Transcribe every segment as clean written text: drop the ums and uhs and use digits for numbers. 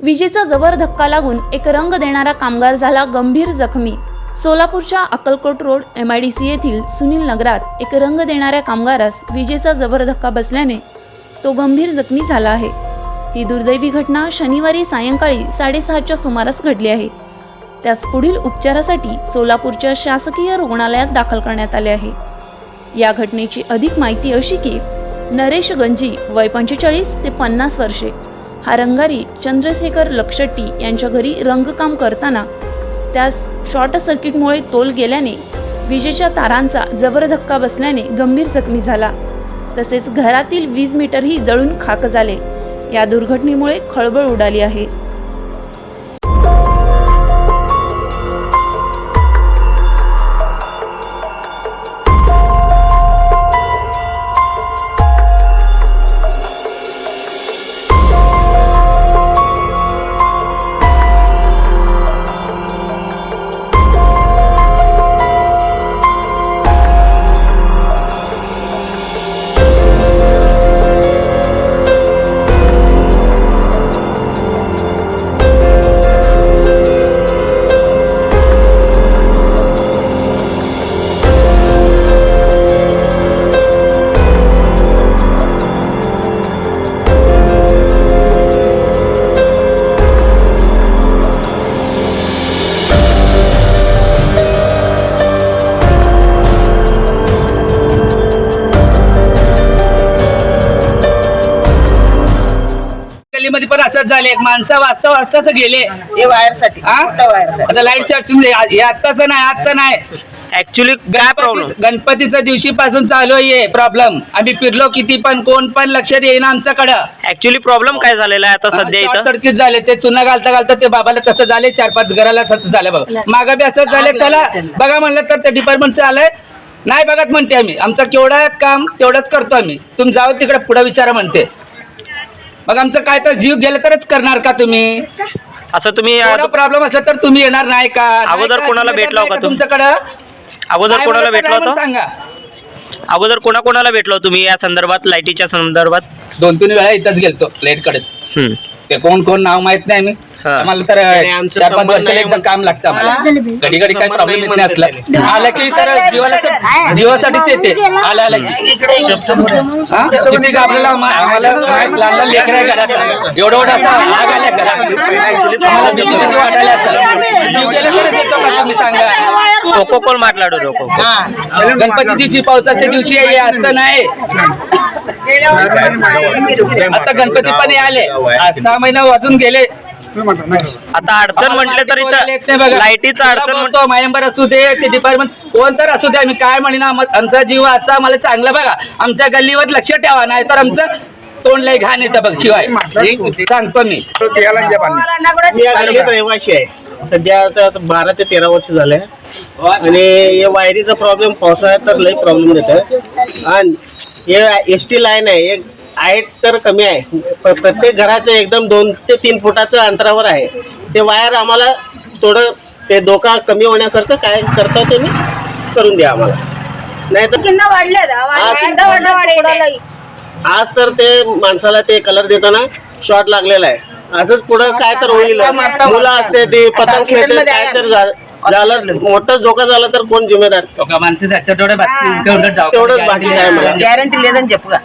विजेचा जबर धक्का लागून एक रंग देणारा कामगार झाला गंभीर जखमी। सोलापूरच्या अक्कलकोट रोड MIDC येथील सुनील नगरात एक रंग देणाऱ्या कामगारास विजेचा जबर धक्का बसल्याने तो गंभीर जखमी झाला आहे। ही दुर्दैवी घटना शनिवारी सायंकाळी 6:30च्या सुमारास घडली आहे। त्यास पुढील उपचारासाठी सोलापूरच्या शासकीय रुग्णालयात दाखल करण्यात आले आहे। या घटनेची अधिक माहिती अशी की नरेश गंजी वय 45 ते 50 वर्षे हा रंगारी चंद्रशेखर लक्षट्टी यांच्या घरी रंगकाम करताना त्यास शॉर्ट सर्किटमुळे तोल गेल्याने विजेच्या तारांचा जबर धक्का बसल्याने गंभीर जखमी झाला। तसेच घरातील वीज मीटरही जळून खाक झाले। या दुर्घटनेमुळे खळबळ उडाली आहे। मध्ये पण असंच झाले, माणसं वाजताच गेले हे वायरसाठी आता लाईट शॉर्ट आताच नाही, आजचं नाही। ऍक्च्युली काय प्रॉब्लेम गणपतीच्या दिवशी पासून चालू आहे प्रॉब्लेम। आम्ही फिरलो किती पण, कोण पण लक्ष देईना आमच्याकडं। ऍक्च्युली प्रॉब्लेम काय झालेला आहे आता सध्या इथं? सर्किट झाले, ते चुना घालता ते बाबाला तसं झाले, 4-5 घराला तसं झालं बघा। मागं बी असंच झालं, चला बघा म्हणलं तर ते डिपार्टमेंटचं आलंय, नाही बघत म्हणते आम्ही, आमचं केवढं काम तेवढंच करतो आम्ही, तुम्ही जाऊ तिकडे पुढे विचारा म्हणते। मग आमचं काय तर जीव गेलं तरच करणार का तुम्ही? असं तुम्ही प्रॉब्लेम असला तर तुम्ही येणार नाही का? अगोदर कोणाला भेटला होता तुमच्याकडे? अगोदर कोणाला भेटला होता सांगा। अगोदर कोणाला भेटलो तुम्ही या संदर्भात, लाईटीच्या संदर्भात? 2-3 वेळा इथंच गेलतो लाईट कडेच। ते कोण नाव माहित नाही आम्ही, आम्हाला तर 4-5 वर्षाला एकदा काम लागतं आम्हाला। कधी काही प्रॉब्लेम येत नाही असला, आलं की तर जीवासाठीच येते। आलं किती आपल्याला आम्हाला लहान लेकर आहे घरात, एवढं असा आग आल्या घरात, आम्हाला भीती वाटायला असतं। जीव गेला तरच येतो का तुम्ही सांगा? कोण माटलाडू लोक गणपतीची पावसाच्या दिवशी आहे, आजचं नाही। आता गणपती पण आले, 6 महिना वाजून गेले। आता अडचण म्हटले तर इथं लाईटीचं अडचण म्हणतो, मेंबर असू दे, ते डिपार्टमेंट कोण तर असू दे, आम्ही काय म्हणिना, आमचा जीव आजचा आम्हाला चांगला बघा, आमच्या गल्लीवर लक्ष ठेवा, नाही तर आमचं तोंड लय घाण येतं बघ। शिवाय सांगतो मी रहिवाशी आहे, सध्या 12 ते 13 वर्ष झाले आणि या वायरीचा प्रॉब्लेम पावसाळ्यात तर लई प्रॉब्लेम देत। आणि हे ST लाईन आहे, एक हाईट तर कमी आहे, प्रत्येक घराचं एकदम 2 ते 3 फुटाचं अंतरावर आहे। ते वायर आम्हाला थोडं ते धोका कमी होण्यासारखं काय करता तुम्ही करून द्या आम्हाला, नाही तर आज तर ते माणसाला ते कलर देताना शॉर्ट लागलेला आहे। असंच पुढं काय तर होईल, मुलं असते ते पतंग खेळते, काय तर झालं मोठा धोका झाला तर कोण जिम्मेदार? तेवढंच बाकी काय गॅरंटी लेదని చెప్పుగా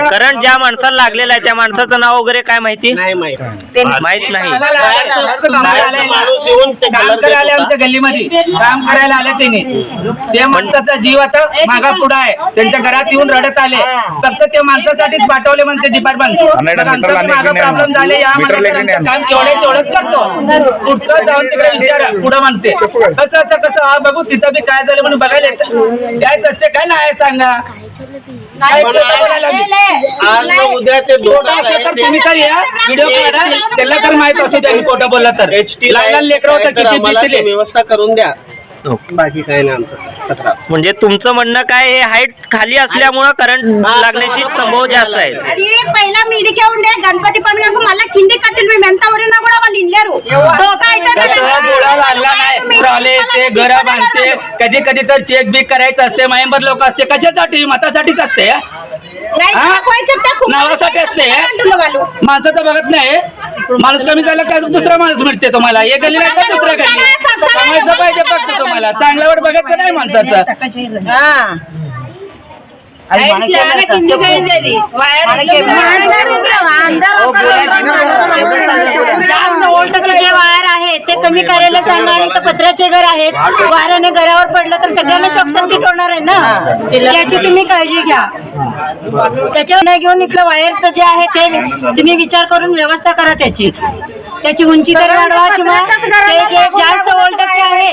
करंट ज्या माणसाला लागलेला आहे त्या माणसाचं नाव वगैरे काय माहिती नाही माहित नाही। माणूस येऊन ते काम करायला आमच्या गल्लीमध्ये काम करायला आले त्यांनी, ते माणसाचा जीव आता मागा पुढा आहे, त्यांच्या घरात येऊन रडत आले, फक्त ते माणसासाठीच पाठवले म्हणते डिपार्टमेंट। प्रॉब्लेम झाले, या माणसाचं काम तेवढंच करतो, जाऊन तिकडे विचारा पुढे म्हणते कसं बघू तिथं बी काय झालं म्हणून बघायला द्यायचं असते काय नाही सांगा। आज उद्या ते तुम्ही तर या व्हिडिओ काढा, त्याला तर माहित असू द्या खोटं बोलला तर। लहान लेकरं होतं किती व्यवस्था करून द्या, बाकी काही नाही आमचं तक्रार। म्हणजे तुमचं म्हणणं काय, हे हाईट खाली असल्यामुळे करंट लागण्याची संभव जास्त आहे? అది पहिला మీదికే ఉండే గణపతి పండుగకు మళ్ళా కింది కట్టెలు మేము ఎంత వరినా కూడా వాళ్ళు ఇల్లేరు धोका घर बांधते, कधी तर चेक बी करायचं असते, मेंबर लोक असते, कशासाठी? मतासाठीच असते। नाही हा? दाखवायचं त्या खूप नावासाठी असते कंट्रोल घालू. माणसाचं बघत नाही माणूस कमी झाला काय दुसरा माणूस मिळते तुम्हाला एक गल्ली नाही तर दुसऱ्या गल्ली कमायचं पाहिजे फक्त तुम्हाला चांगल्यावर बघायचं नाही माणसाचं हा जास्त वोल्टचे जे वायर आहे ते कमी करायला सांगा. आणि पत्र्याचे घर आहेत, वाऱ्याने घरावर पडलं तर सगळ्यांना शॉक सर्किट होणार आहे ना. त्याची तुम्ही काळजी घ्या. त्याच्यावर घेऊन इथलं वायरचं जे आहे ते तुम्ही विचार करून व्यवस्था करा. त्याची उंची तरी वाढवा किंवा ते जे जास्त वोल्टचे आहे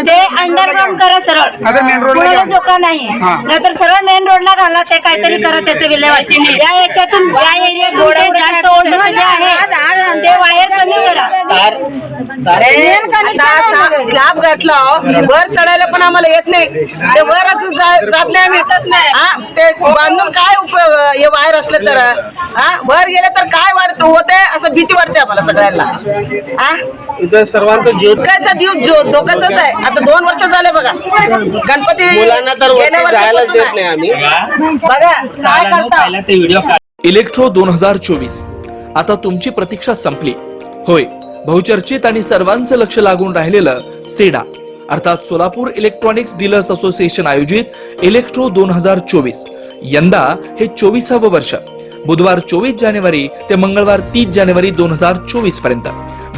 ते अंडरग्राउंड करा सरळ धोका नाही. नाहीतर सरळ मेन रोडला घाला. ते काहीतरी करा त्याचं विल्हेवाट. या याच्यातून या एरियातून ते जास्त वोल्टचे जे आहे ते वायर कमी करा. स्लॅब घातला वर चढायला पण आम्हाला येत नाही. ते वरच जात नाही आम्ही. हा ते बांधून काय उपयोग हे वायर असले तर हा वर गेले तर काय वाढत होते असं भीती वाटते आम्हाला सगळ्यांना. हा इथं सर्वांचा जीव धोक्याचाच आहे. आता 2 वर्ष झाले बघा गणपती मुलांना तर गेल्या वरती जायलाच देत वर्षापासून नाही आहे. आम्ही. बघा काय करता. ते व्हिडिओ इलेक्ट्रो 2024 आता तुमची प्रतीक्षा संपली. होय, बहुचर्चित आणि सर्वांचं लक्ष लागून राहिलेलं सेडा अर्थात सोलापूर इलेक्ट्रॉनिक्स डीलर्स असोसिएशन आयोजित इलेक्ट्रो 2024 यंदा हे 24वे वर्ष. बुधवार 24 जानेवारी ते मंगळवार 30 जानेवारी 2024 पर्यंत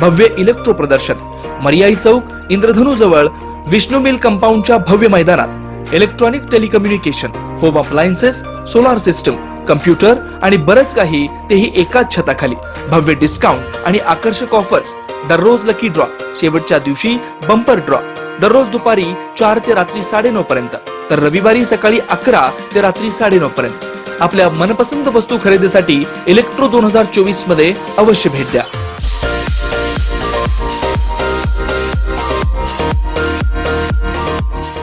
भव्य इलेक्ट्रो प्रदर्शन मरियाई चौक इंद्रधनू जवळ विष्णू मिल कंपाऊंडच्या भव्य मैदानात. Electronic telecommunication, home appliances, solar system, computer आणि बरंच काही, तेही एकाच छताखाली. भव्य डिस्काउंट आणि आकर्षक ऑफर्स. दररोज लकी ड्रॉ, शेवटच्या दिवशी बंपर ड्रॉ. दररोज दुपारी 4 ते रात्री 9:30 पर्यंत, तर रविवारी सकाळी 11 ते रात्री 9:30 पर्यंत. आपल्या मनपसंत वस्तू खरेदीसाठी इलेक्ट्रो 2024 मध्ये अवश्य भेट द्या.